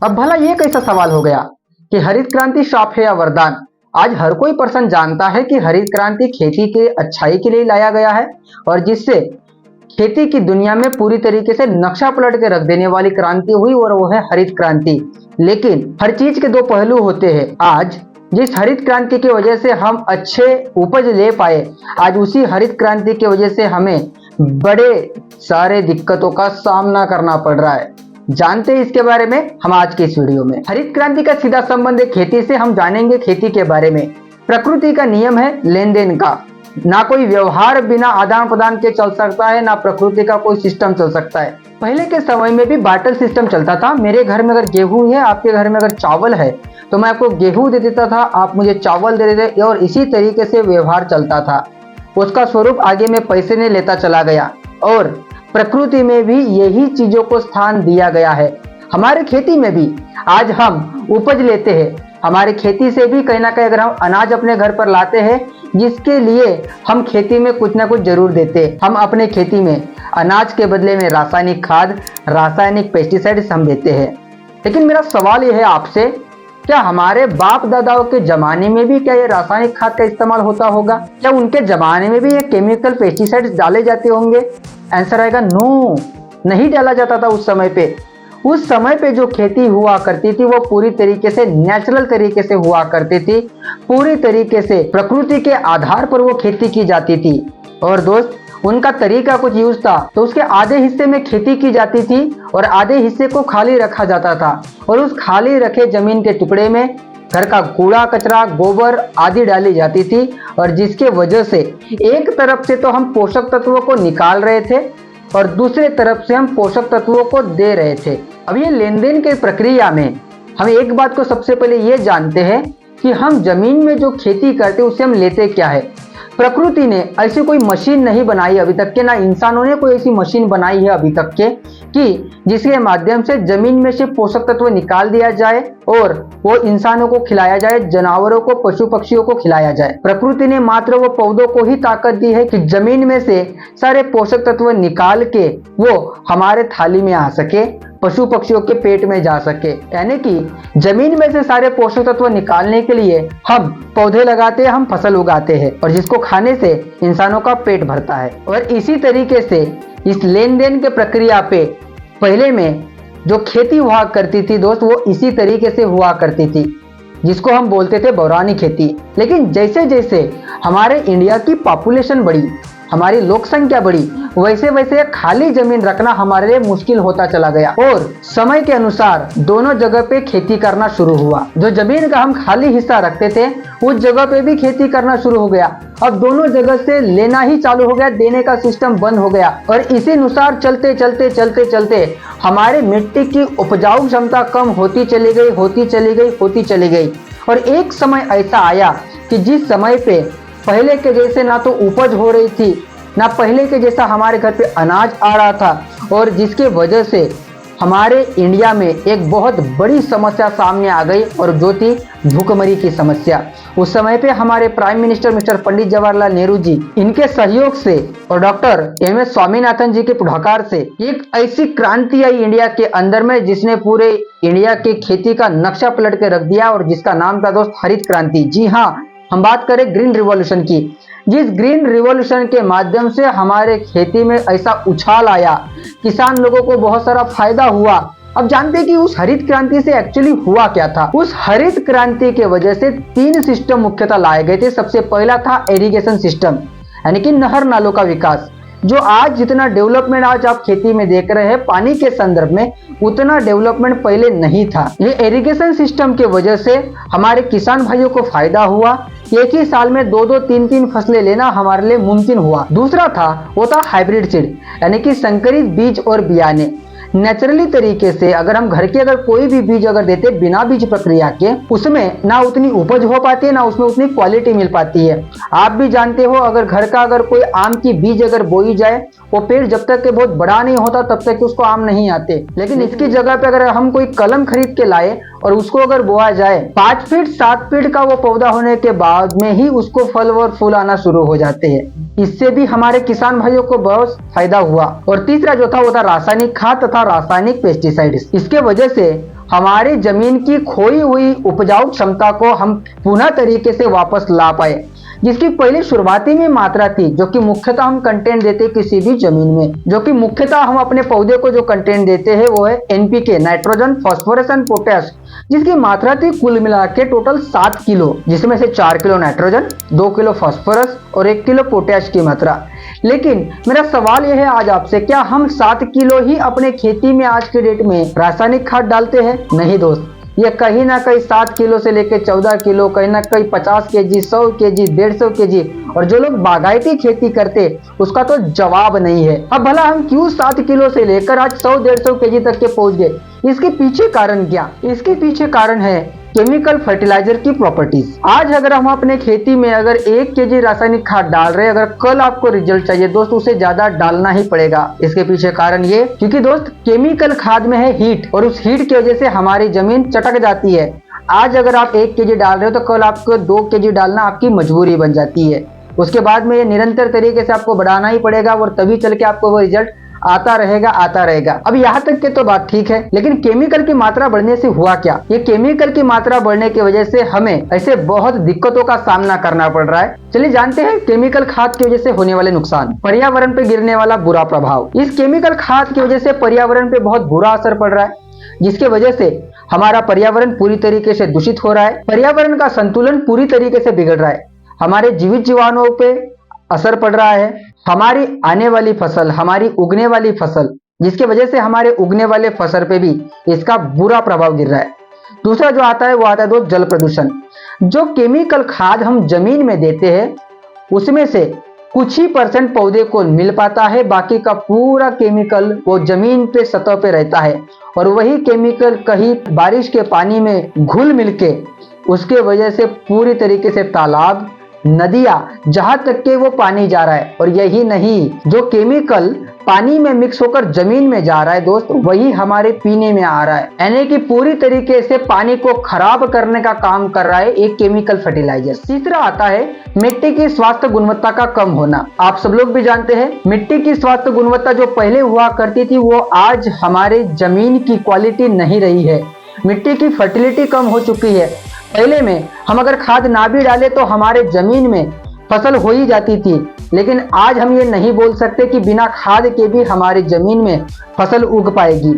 अब भला ये कैसा सवाल हो गया कि हरित क्रांति श्राप है या वरदान। आज हर कोई पर्सन जानता है कि हरित क्रांति खेती के अच्छाई के लिए लाया गया है और जिससे खेती की दुनिया में पूरी तरीके से नक्शा पलट के रख देने वाली क्रांति हुई और वो है हरित क्रांति। लेकिन हर चीज के दो पहलू होते हैं। आज जिस हरित क्रांति की वजह से हम अच्छे उपज ले पाए, आज उसी हरित क्रांति की वजह से हमें बड़े सारे दिक्कतों का सामना करना पड़ रहा है। जानते हैं इसके बारे में हम आज के इस वीडियो में। हरित क्रांति का सीधा संबंध है खेती से। हम जानेंगे खेती के बारे में। प्रकृति का नियम है लेन देन का। ना कोई व्यवहार बिना आदान प्रदान के चल सकता है, ना प्रकृति का कोई सिस्टम चल सकता है। पहले के समय में भी बार्टर सिस्टम चलता था। मेरे घर में अगर गेहूं है, आपके घर में अगर चावल है, तो मैं आपको गेहूं दे देता था, आप मुझे चावल दे देते, और इसी तरीके से व्यवहार चलता था। उसका स्वरूप आगे में पैसे ने लेता चला गया और प्रकृति में भी यही चीजों को स्थान दिया गया है। हमारे खेती में भी आज हम उपज लेते हैं। हमारे खेती से भी कहीं ना कहीं अगर हम अनाज अपने घर पर लाते हैं, जिसके लिए हम खेती में कुछ ना कुछ जरूर देते हैं। हम अपने खेती में अनाज के बदले में रासायनिक खाद, रासायनिक पेस्टिसाइड्स हम देते हैं। लेकिन मेरा सवाल यह है आपसे, क्या हमारे बाप दादाओं के जमाने में भी क्या ये रासायनिक खाद का इस्तेमाल होता होगा? क्या उनके जमाने में भी ये केमिकल पेस्टिसाइड्स डाले जाते होंगे? आंसर आएगा नो, नहीं डाला जाता था उस समय पे। उस समय पे जो खेती हुआ करती थी वो पूरी तरीके से नेचुरल तरीके से हुआ करती थी। पूरी तरीके से प्रकृति के आधार पर वो खेती की जाती थी। और दोस्त, उनका तरीका कुछ यूज था, तो उसके आधे हिस्से में खेती की जाती थी और आधे हिस्से को खाली रखा जाता था। और उस खाली रखे जमीन के टुकड़े में घर का कूड़ा कचरा, गोबर आदि डाली जाती थी। और जिसके वजह से एक तरफ से तो हम पोषक तत्वों को निकाल रहे थे और दूसरे तरफ से हम पोषक तत्वों को दे रहे थे। अब ये लेन देन के प्रक्रिया में हम एक बात को सबसे पहले ये जानते हैं कि हम जमीन में जो खेती करते उससे हम लेते क्या है। प्रकृति ने ऐसी कोई मशीन नहीं बनाई अभी तक के, ना इंसानों ने कोई ऐसी मशीन बनाई है अभी तक के, कि जिसके माध्यम से जमीन में से पोषक तत्व निकाल दिया जाए और वो इंसानों को खिलाया जाए, जानवरों को, पशु पक्षियों को खिलाया जाए। प्रकृति ने मात्र वो पौधों को ही ताकत दी है कि जमीन में से सारे पोषक तत्व निकाल के वो हमारे थाली में आ सके, पशु पक्षियों के पेट में जा सके। यानी कि जमीन में से सारे पोषक तत्व निकालने के लिए हम पौधे लगाते हैं, हम फसल उगाते हैं, और जिसको खाने से इंसानों का पेट भरता है। और इसी तरीके से इस लेन देन के प्रक्रिया पे पहले में जो खेती हुआ करती थी दोस्त, वो इसी तरीके से हुआ करती थी, जिसको हम बोलते थे बौरानी खेती। लेकिन जैसे जैसे हमारे इंडिया की पॉपुलेशन बढ़ी, हमारी लोक संख्या बढ़ी, वैसे वैसे खाली जमीन रखना हमारे लिए मुश्किल होता चला गया और समय के अनुसार दोनों जगह पे खेती करना शुरू हुआ। जो जमीन का हम खाली हिस्सा रखते थे उस जगह पे भी खेती करना शुरू हो गया। अब दोनों जगह से लेना ही चालू हो गया, देने का सिस्टम बंद हो गया। और इसी अनुसार चलते चलते चलते चलते हमारे मिट्टी की उपजाऊ क्षमता कम होती चली गई, होती चली गई, होती चली गई। और एक समय ऐसा आया कि जिस समय पे पहले के जैसे ना तो उपज हो रही थी, ना पहले के जैसा हमारे घर पे अनाज आ रहा था, और जिसके वजह से हमारे इंडिया में एक बहुत बड़ी समस्या सामने आ गई, और जो थी भूखमरी की समस्या। उस समय पे हमारे prime minister mister Pandit Jawaharlal Nehru ji, इनके सहयोग से और डॉक्टर एम.एस. स्वामीनाथन जी के पुढाकार से एक ऐसी क्रांति आई इंडिया के अंदर में, जिसने पूरे इंडिया के खेती का नक्शा पलट के रख दिया, और जिसका नाम था दोस्त हरित क्रांति। जी हाँ, हम बात करें ग्रीन रिवॉल्यूशन की। जिस ग्रीन रिवॉल्यूशन के माध्यम से हमारे खेती में ऐसा उछाल आया, किसान लोगों को बहुत सारा फायदा हुआ। अब जानते हैं कि उस हरित क्रांति से एक्चुअली हुआ क्या था। उस हरित क्रांति के वजह से 3 सिस्टम मुख्यतः लाए गए थे। सबसे पहला था इरिगेशन सिस्टम, यानी कि नहर नालों का विकास। जो आज जितना डेवलपमेंट आज आप खेती में देख रहे हैं पानी के संदर्भ में, उतना डेवलपमेंट पहले नहीं था। ये इरिगेशन सिस्टम के वजह से हमारे किसान भाइयों को फायदा हुआ। एक ही साल में 2-2, 3-3 फसलें लेना हमारे लिए मुमकिन हुआ। दूसरा था वो था हाइब्रिड सीड, यानी कि संकरित बीज और बियाने। नेचुरली तरीके से अगर हम घर के अगर कोई भी बीज अगर देते बिना बीज प्रक्रिया के, उसमें ना उतनी उपज हो पाती है, ना उसमें उतनी क्वालिटी मिल पाती है। आप भी जानते हो, अगर घर का अगर कोई आम की बीज अगर बोई जाए, वो पेड़ जब तक के बहुत बड़ा नहीं होता तब तक उसको आम नहीं आते। लेकिन इसकी जगह पे अगर हम कोई कलम खरीद के लाए और उसको अगर बोआ जाए, 5 फीट 7 फीट का वो पौधा होने के बाद में ही उसको फल और फूल आना शुरू हो जाते हैं। इससे भी हमारे किसान भाइयों को बहुत फायदा हुआ। और तीसरा जो था वो था रासायनिक खाद तथा रासायनिक पेस्टिसाइड्स। इसके वजह से हमारी जमीन की खोई हुई उपजाऊ क्षमता को हम पुनः तरीके से वापस ला पाए, जिसकी पहले शुरुआती में मात्रा थी, जो कि मुख्यतः हम कंटेंट देते किसी भी जमीन में, जो कि मुख्यतः हम अपने पौधे को जो कंटेंट देते हैं वो है NPK, nitrogen, phosphorus and potash, जिसकी मात्रा थी कुल मिला के टोटल 7 किलो, जिसमें से 4 किलो नाइट्रोजन, 2 किलो फास्फोरस और 1 किलो पोटेश की मात्रा। लेकिन मेरा सवाल यह है आज आपसे, क्या हम 7 किलो ही अपने खेती में आज के डेट में रासायनिक खाद डालते हैं? नहीं दोस्त, ये कहीं ना कहीं 7 किलो से लेकर 14 किलो, कहीं ना कहीं 50 केजी, 100 केजी, 150 केजी, और जो लोग बागायती खेती करते उसका तो जवाब नहीं है। अब भला हम क्यों 7 किलो से लेकर आज 100-150 केजी तक के पहुंच गए? इसके पीछे कारण क्या? इसके पीछे कारण है केमिकल फर्टिलाइजर की प्रॉपर्टीज। आज अगर हम अपने खेती में अगर 1 केजी रासायनिक खाद डाल रहे हैं, अगर कल आपको रिजल्ट चाहिए दोस्त, उसे ज्यादा डालना ही पड़ेगा। इसके पीछे कारण ये, क्योंकि दोस्त केमिकल खाद में है हीट, और उस हीट की वजह से हमारी जमीन चटक जाती है। आज अगर आप 1 केजी डाल रहे हो तो कल आपको 2 केजी डालना आपकी मजबूरी बन जाती है। उसके बाद में ये निरंतर तरीके से आपको बढ़ाना ही पड़ेगा, और तभी चल के आपको वो रिजल्ट आता रहेगा। अब यहाँ तक के तो बात ठीक है, लेकिन केमिकल की मात्रा बढ़ने से हुआ क्या? ये केमिकल की मात्रा बढ़ने की वजह से हमें ऐसे बहुत दिक्कतों का सामना करना पड़ रहा है। चलिए जानते हैं केमिकल खाद की वजह से होने वाले नुकसान। पर्यावरण पे गिरने वाला बुरा प्रभाव। इस केमिकल खाद की वजह से पर्यावरण पे बहुत बुरा असर पड़ रहा है, जिसके वजह से हमारा पर्यावरण पूरी तरीके से दूषित हो रहा है। पर्यावरण का संतुलन पूरी तरीके से बिगड़ रहा है। हमारे जीवित जीवाणुओं पे असर पड़ रहा है। हमारी आने वाली फसल, हमारी उगने वाली फसल, जिसके वजह से हमारे उगने वाले फसल पे भी इसका बुरा प्रभाव गिर रहा है। दूसरा जो आता है वो आता है दोस्त जल प्रदूषण। जो केमिकल खाद हम जमीन में देते हैं उसमें से कुछ ही % पौधे को मिल पाता है, बाकी का पूरा केमिकल वो जमीन पे सतह पे रहता है, और वही केमिकल कहीं बारिश के पानी में घुल मिलके उसके वजह से पूरी तरीके से तालाब, नदियां, जहां तक के वो पानी जा रहा है। और यही नहीं, जो केमिकल पानी में मिक्स होकर जमीन में जा रहा है दोस्त, वही हमारे पीने में आ रहा है, यानी कि पूरी तरीके से पानी को खराब करने का काम कर रहा है एक केमिकल फर्टिलाइजर। तीसरा आता है मिट्टी की स्वास्थ्य गुणवत्ता का कम होना। आप सब लोग भी जानते हैं मिट्टी की स्वास्थ्य गुणवत्ता जो पहले हुआ करती थी वो आज हमारे जमीन की क्वालिटी नहीं रही है। मिट्टी की फर्टिलिटी कम हो चुकी है। पहले में हम अगर खाद ना भी डाले तो हमारे जमीन में फसल हो ही जाती थी, लेकिन आज हम ये नहीं बोल सकते कि बिना खाद के भी हमारी जमीन में फसल उग पाएगी।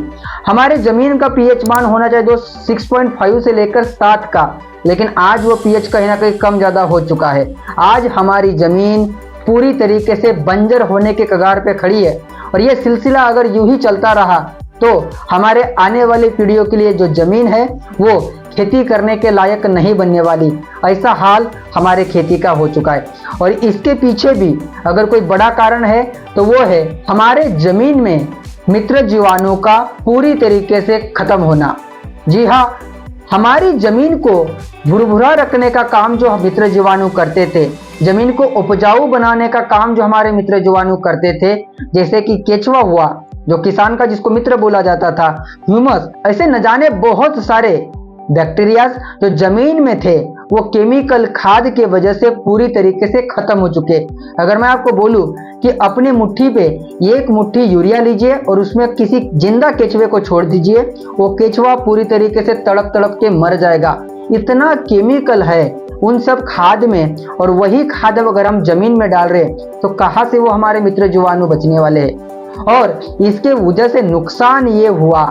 हमारे जमीन का पीएच मान होना चाहिए दोस्त 6.5 से लेकर 7 का, लेकिन आज वो पीएच कहीं ना कहीं कम ज्यादा हो चुका है। आज हमारी जमीन पूरी तरीके से बंजर होने के कगार पे खड़ी है, और ये सिलसिला अगर यूं ही चलता रहा तो हमारे आने वाली पीढ़ियों के लिए जो जमीन है वो खेती करने के लायक नहीं बनने वाली। ऐसा हाल हमारे खेती का हो चुका है। और इसके पीछे भी अगर कोई बड़ा कारण है तो वो है हमारे जमीन में मित्र जीवाणु का पूरी तरीके से खत्म होना। जी हाँ, हमारी जमीन को भुरभुरा रखने का काम जो मित्र जीवाणु करते थे, जमीन को उपजाऊ बनाने का काम जो हमारे मित्र जीवाणु करते थे, जैसे कि केचुआ हुआ जो किसान का जिसको मित्र बोला जाता था, ह्यूमस, ऐसे न जाने बहुत सारे बैक्टीरिया जो जमीन में थे वो केमिकल खाद के वजह से पूरी तरीके से खत्म हो चुके। अगर मैं आपको बोलूं कि अपने मुट्ठी पे 1 मुट्ठी यूरिया लीजिए और उसमें किसी जिंदा केचुए को छोड़ दीजिए, वो केचुआ पूरी तरीके से तड़प तड़प के मर जाएगा। इतना केमिकल है उन सब खाद में, और वही खाद अगर हम जमीन में डाल रहे हैं तो कहाँ से वो हमारे मित्र जीवाणु बचने वाले हैं। और इसके वजह से नुकसान ये हुआ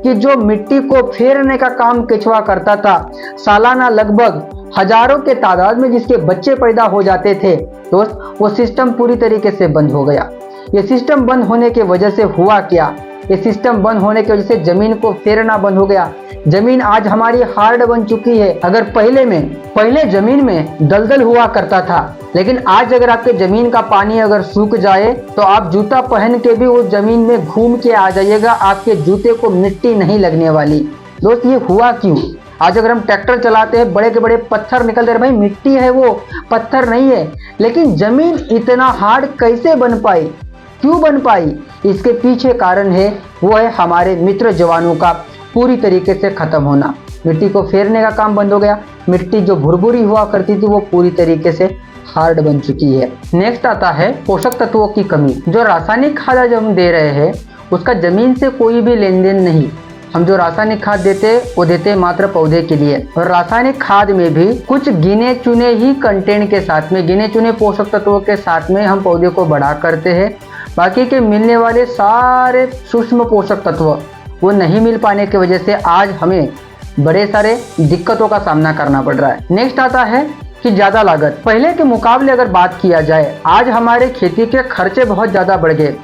कि जो मिट्टी को फेरने का काम केचुआ करता था, सालाना लगभग हजारों के तादाद में जिसके बच्चे पैदा हो जाते थे दोस्त, वो सिस्टम पूरी तरीके से बंद हो गया। ये सिस्टम बंद होने की वजह से हुआ क्या? ये सिस्टम बंद होने की वजह से जमीन को फेरना बंद हो गया। जमीन आज हमारी हार्ड बन चुकी है। अगर पहले जमीन में दलदल हुआ करता था, लेकिन आज अगर आपके जमीन का पानी अगर सूख जाए तो आप जूता पहन के भी उस जमीन में घूम के आ जाइएगा, आपके जूते को मिट्टी नहीं लगने वाली। दोस्त ये हुआ क्यों? आज अगर हम ट्रैक्टर चलाते हैं, बड़े के बड़े पत्थर निकलते हैं, भाई मिट्टी है वो, पत्थर नहीं है, लेकिन जमीन इतना हार्ड कैसे बन पाई, क्यों बन पाई? इसके पीछे कारण है वो है हमारे मित्र जीवाणु का पूरी तरीके से खत्म होना। मिट्टी को फेरने का काम बंद हो गया। मिट्टी जो भुरभुरी हुआ करती थी वो पूरी तरीके से हार्ड बन चुकी है। नेक्स्ट आता है पोषक तत्वों की कमी। जो रासायनिक खाद जो हम दे रहे हैं उसका जमीन से कोई भी लेन देन नहीं। हम जो रासायनिक खाद देते वो देते मात्र पौधे के लिए, और रासायनिक खाद में भी कुछ गिने चुने ही कंटेंट के साथ में, गिने चुने पोषक तत्वों के साथ में हम पौधे को बड़ा करते हैं। बाकी के मिलने वाले सारे सूक्ष्म पोषक तत्व वो नहीं मिल पाने की वजह से आज हमें बड़े सारे दिक्कतों का सामना करना पड़ रहा है। नेक्स्ट आता है कि ज्यादा लागत। पहले के मुकाबले अगर बात किया जाए, आज हमारे खेती के खर्चे बहुत ज्यादा बढ़ गए।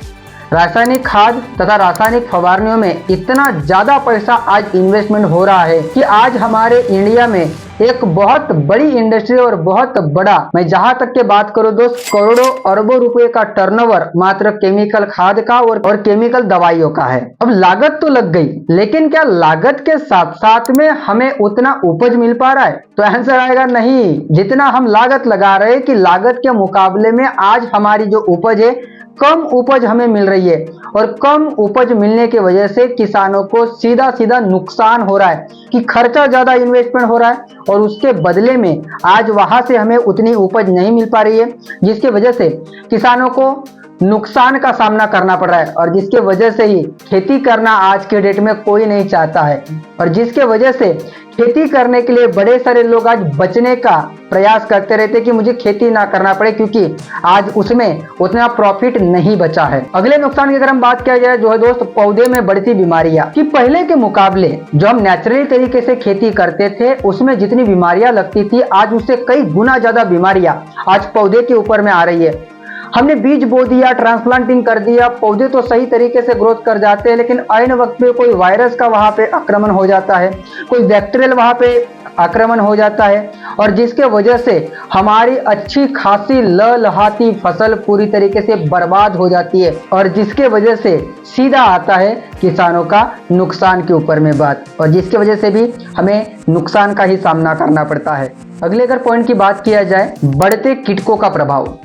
रासायनिक खाद तथा रासायनिक फवारनियों में इतना ज्यादा पैसा आज इन्वेस्टमेंट हो रहा है कि आज हमारे इंडिया में एक बहुत बड़ी इंडस्ट्री और बहुत बड़ा, मैं जहां तक के बात करूं दोस्त, करोड़ों अरबों रुपए का टर्नओवर मात्र केमिकल खाद का और केमिकल दवाइयों का है। अब लागत तो लग गई, लेकिन क्या लागत के साथ साथ में हमें उतना उपज मिल पा रहा है? तो आंसर आएगा नहीं। जितना हम लागत लगा रहे हैं कि लागत के मुकाबले में आज हमारी जो उपज है, कम उपज हमें मिल रही है, और कम उपज मिलने की वजह से किसानों को सीधा सीधा नुकसान हो रहा है कि खर्चा ज्यादा इन्वेस्टमेंट हो रहा है और उसके बदले में आज वहां से हमें उतनी उपज नहीं मिल पा रही है, जिसकी वजह से किसानों को नुकसान का सामना करना पड़ रहा है, और जिसके वजह से ही खेती करना आज के डेट में कोई नहीं चाहता है, और जिसके वजह से खेती करने के लिए बड़े सारे लोग आज बचने का प्रयास करते रहते कि मुझे खेती ना करना पड़े, क्योंकि आज उसमें उतना प्रॉफिट नहीं बचा है। अगले नुकसान की अगर हम बात किया जाए जो है दोस्त, पौधे में बढ़ती बीमारियां। कि पहले के मुकाबले जो हम नेचुरली तरीके से खेती करते थे उसमें जितनी बीमारियां लगती थी, आज उससे कई गुना ज्यादा बीमारियां आज पौधे के ऊपर में आ रही है। हमने बीज बो दिया, ट्रांसप्लांटिंग कर दिया, पौधे तो सही तरीके से ग्रोथ कर जाते हैं, लेकिन ऐन वक्त पे कोई वायरस का वहां पे आक्रमण हो जाता है, कोई बैक्टीरियल वहां पे आक्रमण हो जाता है, और जिसके वजह से हमारी अच्छी खासी लहलहाती फसल पूरी तरीके से बर्बाद हो जाती है, और जिसके वजह से सीधा आता है किसानों का नुकसान के ऊपर में बात, और जिसकी वजह से भी हमें नुकसान का ही सामना करना पड़ता है। अगले अगर पॉइंट की बात किया जाए, बढ़ते कीटकों का प्रभाव।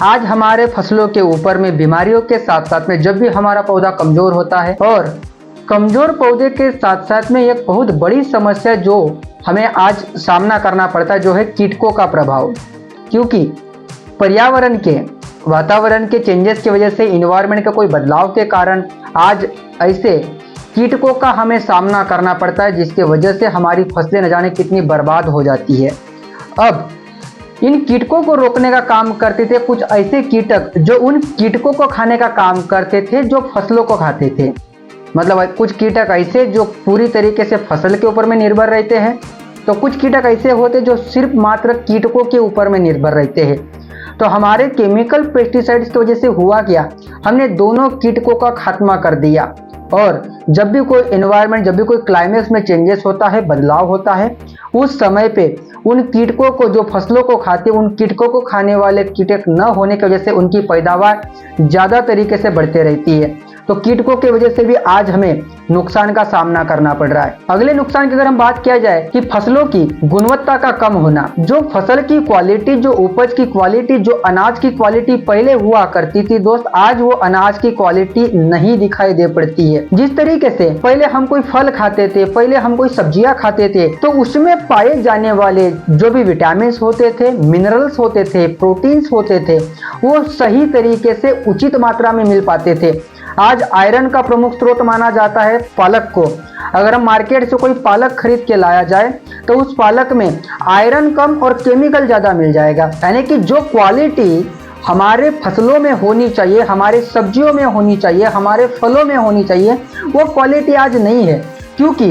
आज हमारे फसलों के ऊपर में बीमारियों के साथ साथ में जब भी हमारा पौधा कमजोर होता है, और कमजोर पौधे के साथ साथ में एक बहुत बड़ी समस्या जो हमें आज सामना करना पड़ता है जो है कीटकों का प्रभाव। क्योंकि पर्यावरण के, वातावरण के चेंजेस की वजह से, इन्वायरमेंट का कोई बदलाव के कारण आज ऐसे कीटकों का हमें सामना करना पड़ता है, जिसके वजह से हमारी फसलें न जाने कितनी बर्बाद हो जाती है। अब इन कीटकों को रोकने का काम करते थे कुछ ऐसे कीटक जो उन कीटकों को खाने का काम करते थे जो फसलों को खाते थे। मतलब कुछ कीटक ऐसे जो पूरी तरीके से फसल के ऊपर में निर्भर रहते हैं, तो कुछ कीटक ऐसे होते जो सिर्फ मात्र कीटकों के ऊपर में निर्भर रहते हैं। तो हमारे केमिकल पेस्टिसाइड्स की वजह से हुआ क्या, हमने दोनों कीटकों का खात्मा कर दिया। और जब भी कोई एनवायरनमेंट, जब भी कोई क्लाइमेक्स में चेंजेस होता है, बदलाव होता है, उस समय पे उन कीटकों को, जो फसलों को खाते, उन कीटकों को खाने वाले कीटक न होने की वजह से उनकी पैदावार ज़्यादा तरीके से बढ़ती रहती है। तो कीटकों की वजह से भी आज हमें नुकसान का सामना करना पड़ रहा है। अगले नुकसान की अगर हम बात किया जाए कि फसलों की गुणवत्ता का कम होना। जो फसल की क्वालिटी, जो उपज की क्वालिटी, जो अनाज की क्वालिटी पहले हुआ करती थी दोस्त, आज वो अनाज की क्वालिटी नहीं दिखाई दे पड़ती है। जिस तरीके से पहले हम कोई फल खाते थे, पहले हम कोई सब्जियां खाते थे, तो उसमें पाए जाने वाले जो भी विटामिन होते थे, मिनरल्स होते थे, प्रोटीन्स होते थे, वो सही तरीके से उचित मात्रा में मिल पाते थे। आज आयरन का प्रमुख स्रोत माना जाता है पालक को। अगर हम मार्केट से कोई पालक खरीद के लाया जाए तो उस पालक में आयरन कम और केमिकल ज़्यादा मिल जाएगा। यानी कि जो क्वालिटी हमारे फसलों में होनी चाहिए, हमारे सब्जियों में होनी चाहिए, हमारे फलों में होनी चाहिए, वो क्वालिटी आज नहीं है। क्योंकि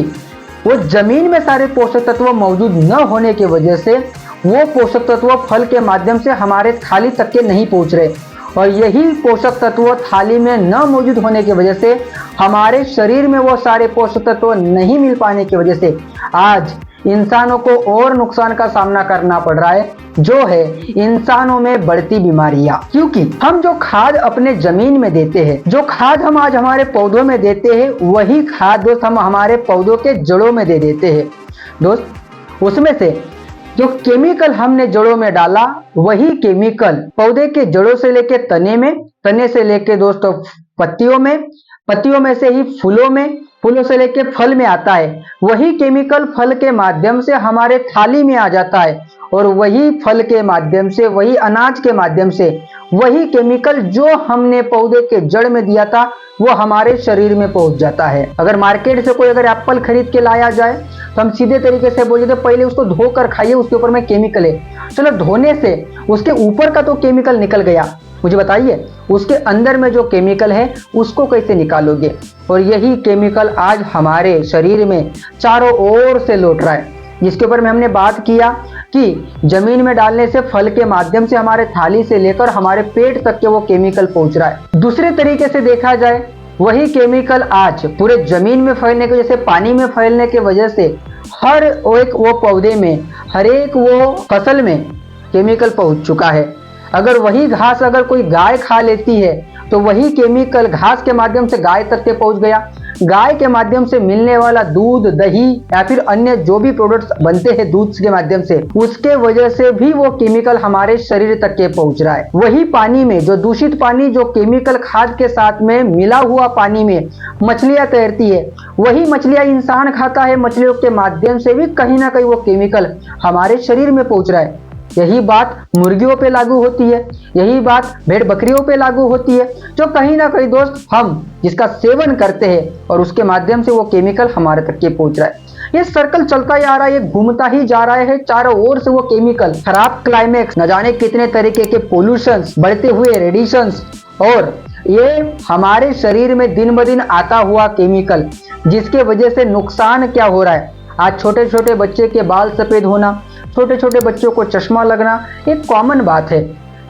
वो जमीन में सारे पोषक तत्व मौजूद न होने की वजह से वो पोषक तत्व फल के माध्यम से हमारे थाली तक के नहीं पहुँच रहे, और यही पोषक तत्व थाली में न मौजूद होने की वजह से हमारे शरीर में वो सारे पोषक तत्व नहीं मिल पाने की वजह से आज इंसानों को और नुकसान का सामना करना पड़ रहा है, जो है इंसानों में बढ़ती बीमारियां। क्योंकि हम जो खाद अपने जमीन में देते हैं, जो खाद हम आज हमारे पौधों में देते हैं, वही खाद दोस्त हम हमारे पौधों के जड़ों में दे देते हैं। दोस्त उसमें से जो केमिकल हमने जड़ों में डाला, वही केमिकल पौधे के जड़ों से लेके तने में, तने से लेके दोस्तों पत्तियों में, पत्तियों में से ही फूलों में, फूलों से लेके फल में आता है। वही केमिकल फल के माध्यम से हमारे थाली में आ जाता है, और वही फल के माध्यम से, वही अनाज के माध्यम से, वही केमिकल जो हमने पौधे के जड़ में दिया था वो हमारे शरीर में पहुंच जाता है। अगर मार्केट से कोई अगर एप्पल खरीद के लाया जाए तो हम सीधे तरीके से बोल देते पहले उसको धोकर खाइए, उसके ऊपर में केमिकल है। चलो धोने से उसके ऊपर का तो केमिकल निकल गया, मुझे बताइए उसके अंदर में जो केमिकल है उसको कैसे निकालोगे? और यही केमिकल आज हमारे शरीर में चारों ओर से लौट रहा है, जिसके ऊपर में हमने बात किया कि जमीन में डालने से फल के माध्यम से हमारे थाली से लेकर हमारे पेट तक के वो केमिकल पहुंच रहा है। दूसरे तरीके से देखा जाए वही केमिकल आज पूरे जमीन में फैलने की वजह से, पानी में फैलने की वजह से हर एक वो पौधे में, हर एक वो फसल में केमिकल पहुंच चुका है। अगर वही घास अगर कोई गाय खा लेती है तो वही केमिकल घास के माध्यम से गाय तक के पहुंच गया। गाय के माध्यम से मिलने वाला दूध, दही या फिर अन्य जो भी प्रोडक्ट्स बनते हैं दूध के माध्यम से, उसके वजह से भी वो केमिकल हमारे शरीर तक के पहुंच रहा है। वही पानी में जो दूषित पानी, जो केमिकल खाद के साथ में मिला हुआ पानी में मछलियां तैरती है, वही मछलियां इंसान खाता है, मछलियों के माध्यम से भी कहीं ना कहीं वो केमिकल हमारे शरीर में पहुंच रहा है। यही बात मुर्गियों पे लागू होती है, यही बात भेड़ बकरियों पे लागू होती है, जो कहीं ना कहीं दोस्त हम जिसका सेवन करते हैं और उसके माध्यम से वो केमिकल हमारे तक के पहुंच रहा है। ये सर्कल चलता ही आ रहा है, ये घूमता ही जा रहा है, चारों ओर से वो केमिकल, खराब क्लाइमेक्स, न जाने कितने तरीके के पोल्यूशंस, बढ़ते हुए रेडिएशंस, और ये हमारे शरीर में दिन ब दिन आता हुआ केमिकल, जिसके वजह से नुकसान क्या हो रहा है। आज छोटे छोटे बच्चे के बाल सफेद होना, छोटे छोटे बच्चों को चश्मा लगना एक कॉमन बात है।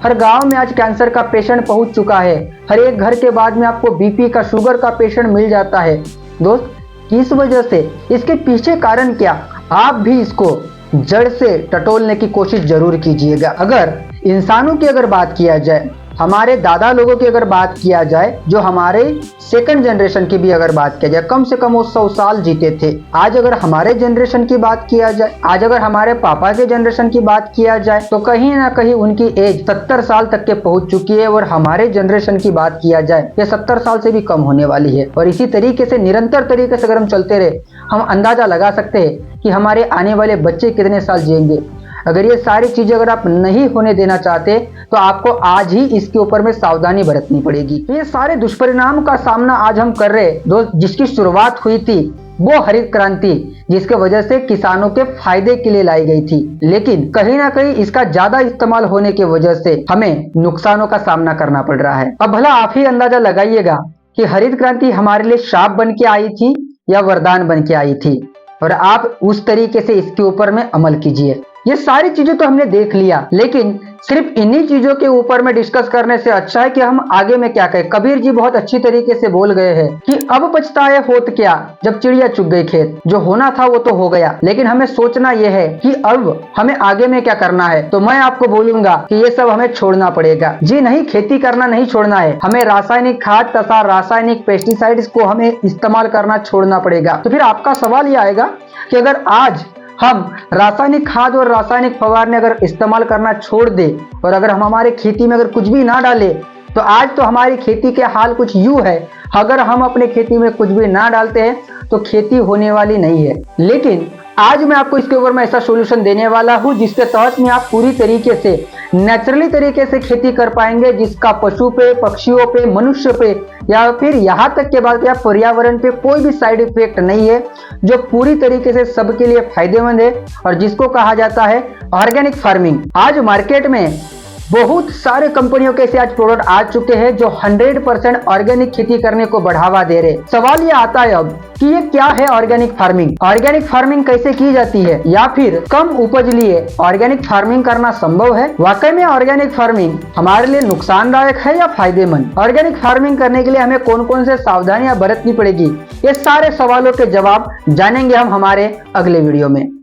हर गांव में आज कैंसर का पेशेंट पहुंच चुका है, हर एक घर के बाद में आपको बीपी का, शुगर का पेशेंट मिल जाता है। दोस्त किस वजह से, इसके पीछे कारण क्या, आप भी इसको जड़ से टटोलने की कोशिश जरूर कीजिएगा। अगर इंसानों की अगर बात किया जाए, हमारे दादा लोगों की अगर बात किया जाए, जो हमारे सेकंड जनरेशन की भी अगर बात किया जाए, कम से कम वो 100 साल जीते थे। आज अगर हमारे जनरेशन की बात किया जाए, आज अगर हमारे पापा के जनरेशन की बात किया जाए, तो कहीं ना कहीं उनकी एज 70 साल तक के पहुंच चुकी है। और हमारे जनरेशन की बात किया जाए, ये 70 साल से भी कम होने वाली है। और इसी तरीके से निरंतर तरीके से अगर हम चलते रहे, हम अंदाजा लगा सकते हैं कि हमारे आने वाले बच्चे कितने साल जिएंगे। अगर ये सारी चीजें अगर आप नहीं होने देना चाहते तो आपको आज ही इसके ऊपर में सावधानी बरतनी पड़ेगी। ये सारे दुष्परिणाम का सामना आज हम कर रहे दोस्त, जिसकी शुरुआत हुई थी वो हरित क्रांति, जिसके वजह से किसानों के फायदे के लिए लाई गई थी, लेकिन कहीं ना कहीं इसका ज्यादा इस्तेमाल होने की वजह से हमें नुकसानों का सामना करना पड़ रहा है। अब भला आप ही अंदाजा लगाइएगा कि हरित क्रांति हमारे लिए शाप बन के आई थी या वरदान बन के आई थी, और आप उस तरीके से इसके ऊपर में अमल कीजिए। ये सारी चीजें तो हमने देख लिया, लेकिन सिर्फ इन्हीं चीजों के ऊपर में डिस्कस करने से अच्छा है कि हम आगे में क्या करें। कबीर जी बहुत अच्छी तरीके से बोल गए हैं कि अब पछताए होत क्या, जब चिड़िया चुग गई खेत। जो होना था वो तो हो गया, लेकिन हमें सोचना यह है कि अब हमें आगे में क्या करना है। तो मैं आपको बोलूंगा कि ये सब हमें छोड़ना पड़ेगा। जी नहीं, खेती करना नहीं छोड़ना है, हमें रासायनिक खाद तथा रासायनिक पेस्टिसाइड्स को हमें इस्तेमाल करना छोड़ना पड़ेगा। तो फिर आपका सवाल ये आएगा कि अगर आज हम रासायनिक खाद और रासायनिक फवारने अगर इस्तेमाल करना छोड़ दे और अगर हम हमारे खेती में अगर कुछ भी ना डाले, तो आज तो हमारी खेती के हाल कुछ यूं है, अगर हम अपने खेती में कुछ भी ना डालते हैं तो खेती होने वाली नहीं है। लेकिन आज मैं आपको इसके ऊपर में ऐसा सॉल्यूशन देने वाला हूं जिसके तहत में आप पूरी तरीके से नेचुरली तरीके से खेती कर पाएंगे, जिसका पशु पे, पक्षियों पे, मनुष्य पे या फिर यहाँ तक के बाद या पर्यावरण पे कोई भी साइड इफेक्ट नहीं है, जो पूरी तरीके से सबके लिए फायदेमंद है और जिसको कहा जाता है ऑर्गेनिक फार्मिंग। आज मार्केट में बहुत सारे कंपनियों के ऐसे आज प्रोडक्ट आ चुके हैं जो 100% ऑर्गेनिक खेती करने को बढ़ावा दे रहे। सवाल ये आता है अब कि ये क्या है ऑर्गेनिक फार्मिंग, ऑर्गेनिक फार्मिंग कैसे की जाती है, या फिर कम उपज लिए ऑर्गेनिक फार्मिंग करना संभव है। वाकई में ऑर्गेनिक फार्मिंग हमारे लिए नुकसानदायक है या फायदेमंद, ऑर्गेनिक फार्मिंग करने के लिए हमें कौन कौन से सावधानियां बरतनी पड़ेगी, ये सारे सवालों के जवाब जानेंगे हम हमारे अगले वीडियो में।